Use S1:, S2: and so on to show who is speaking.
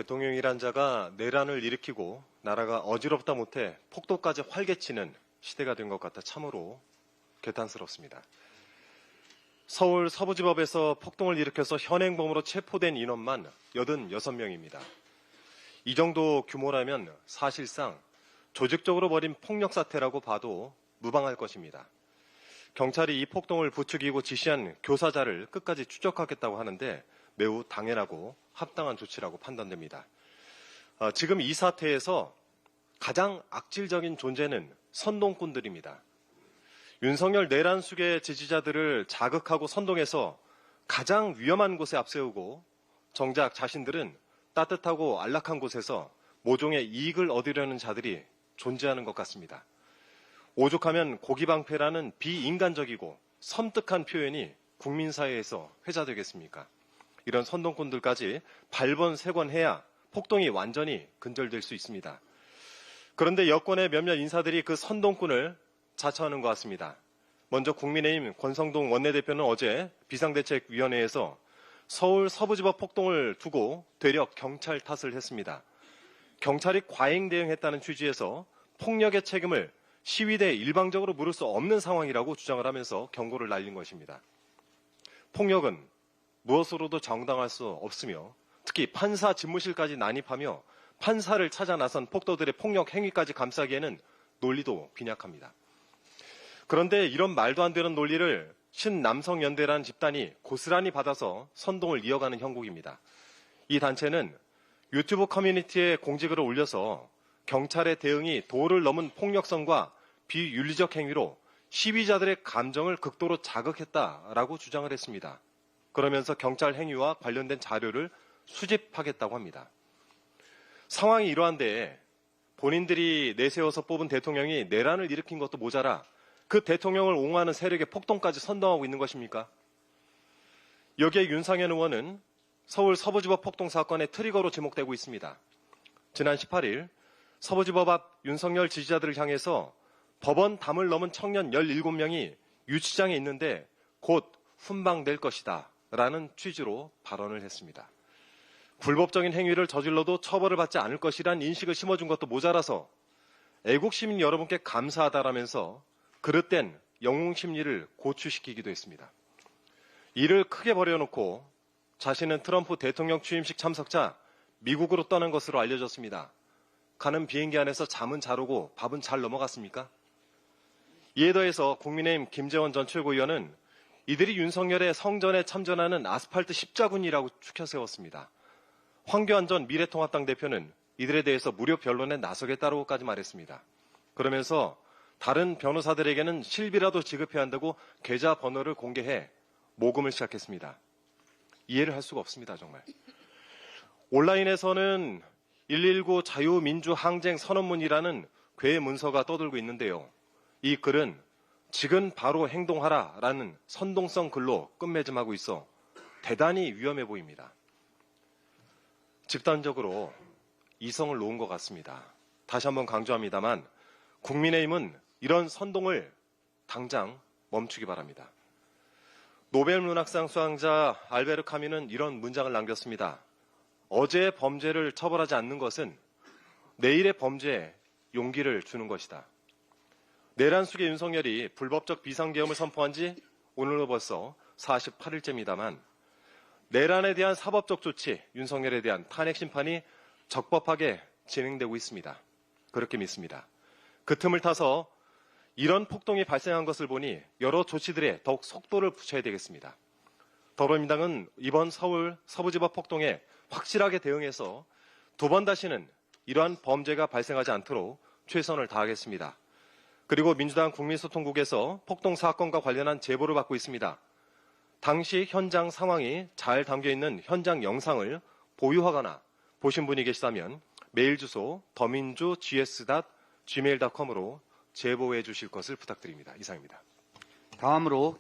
S1: 대통령이란 자가 내란을 일으키고 나라가 어지럽다 못해 폭도까지 활개치는 시대가 된 것 같아 참으로 개탄스럽습니다. 서울 서부지법에서 폭동을 일으켜서 현행범으로 체포된 인원만 86명입니다. 이 정도 규모라면 사실상 조직적으로 벌인 폭력 사태라고 봐도 무방할 것입니다. 경찰이 이 폭동을 부추기고 지시한 교사자를 끝까지 추적하겠다고 하는데 매우 당연하고 합당한 조치라고 판단됩니다. 지금 이 사태에서 가장 악질적인 존재는 선동꾼들입니다. 윤석열 내란 수계 지지자들을 자극하고 선동해서 가장 위험한 곳에 앞세우고 정작 자신들은 따뜻하고 안락한 곳에서 모종의 이익을 얻으려는 자들이 존재하는 것 같습니다. 오죽하면 고기방패라는 비인간적이고 섬뜩한 표현이 국민 사회에서 회자되겠습니까? 이런 선동꾼들까지 발본색원해야 폭동이 완전히 근절될 수 있습니다. 그런데 여권의 몇몇 인사들이 그 선동꾼을 자처하는 것 같습니다. 먼저 국민의힘 권성동 원내대표는 어제 비상대책위원회에서 서울 서부지법 폭동을 두고 되려 경찰 탓을 했습니다. 경찰이 과잉 대응했다는 취지에서 폭력의 책임을 시위대에 일방적으로 물을 수 없는 상황이라고 주장을 하면서 경고를 날린 것입니다. 폭력은 무엇으로도 정당할 수 없으며 특히 판사 집무실까지 난입하며 판사를 찾아 나선 폭도들의 폭력 행위까지 감싸기에는 논리도 빈약합니다. 그런데 이런 말도 안 되는 논리를 신남성연대라는 집단이 고스란히 받아서 선동을 이어가는 형국입니다. 이 단체는 유튜브 커뮤니티에 공지글을 올려서 경찰의 대응이 도를 넘은 폭력성과 비윤리적 행위로 시위자들의 감정을 극도로 자극했다라고 주장을 했습니다. 그러면서 경찰 행위와 관련된 자료를 수집하겠다고 합니다. 상황이 이러한데 본인들이 내세워서 뽑은 대통령이 내란을 일으킨 것도 모자라 그 대통령을 옹호하는 세력의 폭동까지 선동하고 있는 것입니까? 여기에 윤상현 의원은 서울 서부지법 폭동 사건의 트리거로 지목되고 있습니다. 지난 18일 서부지법 앞 윤석열 지지자들을 향해서 법원 담을 넘은 청년 17명이 유치장에 있는데 곧 훈방될 것이다 라는 취지로 발언을 했습니다. 불법적인 행위를 저질러도 처벌을 받지 않을 것이란 인식을 심어준 것도 모자라서 애국시민 여러분께 감사하다라면서 그릇된 영웅심리를 고취시키기도 했습니다. 이를 크게 벌여놓고 자신은 트럼프 대통령 취임식 참석자 미국으로 떠난 것으로 알려졌습니다. 가는 비행기 안에서 잠은 잘 오고 밥은 잘 넘어갔습니까? 이에 더해서 국민의힘 김재원 전 최고위원은 이들이 윤석열의 성전에 참전하는 아스팔트 십자군이라고 추켜 세웠습니다. 황교안 전 미래통합당 대표는 이들에 대해서 무료 변론에 나서겠다고까지 말했습니다. 그러면서 다른 변호사들에게는 실비라도 지급해야 한다고 계좌 번호를 공개해 모금을 시작했습니다. 이해를 할 수가 없습니다, 정말. 온라인에서는 119 자유민주항쟁 선언문이라는 괴 문서가 떠돌고 있는데요. 이 글은 지금 바로 행동하라라는 선동성 글로 끝맺음하고 있어 대단히 위험해 보입니다. 집단적으로 이성을 놓은 것 같습니다. 다시 한번 강조합니다만 국민의힘은 이런 선동을 당장 멈추기 바랍니다. 노벨문학상 수상자 알베르 카뮈는 이런 문장을 남겼습니다. 어제의 범죄를 처벌하지 않는 것은 내일의 범죄에 용기를 주는 것이다. 내란 수계 윤석열이 불법적 비상계엄을 선포한 지 오늘로 벌써 48일째입니다만 내란에 대한 사법적 조치, 윤석열에 대한 탄핵 심판이 적법하게 진행되고 있습니다. 그렇게 믿습니다. 그 틈을 타서 이런 폭동이 발생한 것을 보니 여러 조치들에 더욱 속도를 붙여야 되겠습니다. 더불어민주당은 이번 서울 서부지법 폭동에 확실하게 대응해서 두 번 다시는 이러한 범죄가 발생하지 않도록 최선을 다하겠습니다. 그리고 민주당 국민소통국에서 폭동 사건과 관련한 제보를 받고 있습니다. 당시 현장 상황이 잘 담겨있는 현장 영상을 보유하거나 보신 분이 계시다면 메일 주소 더민주gs.gmail.com으로 제보해 주실 것을 부탁드립니다. 이상입니다.
S2: 다음으로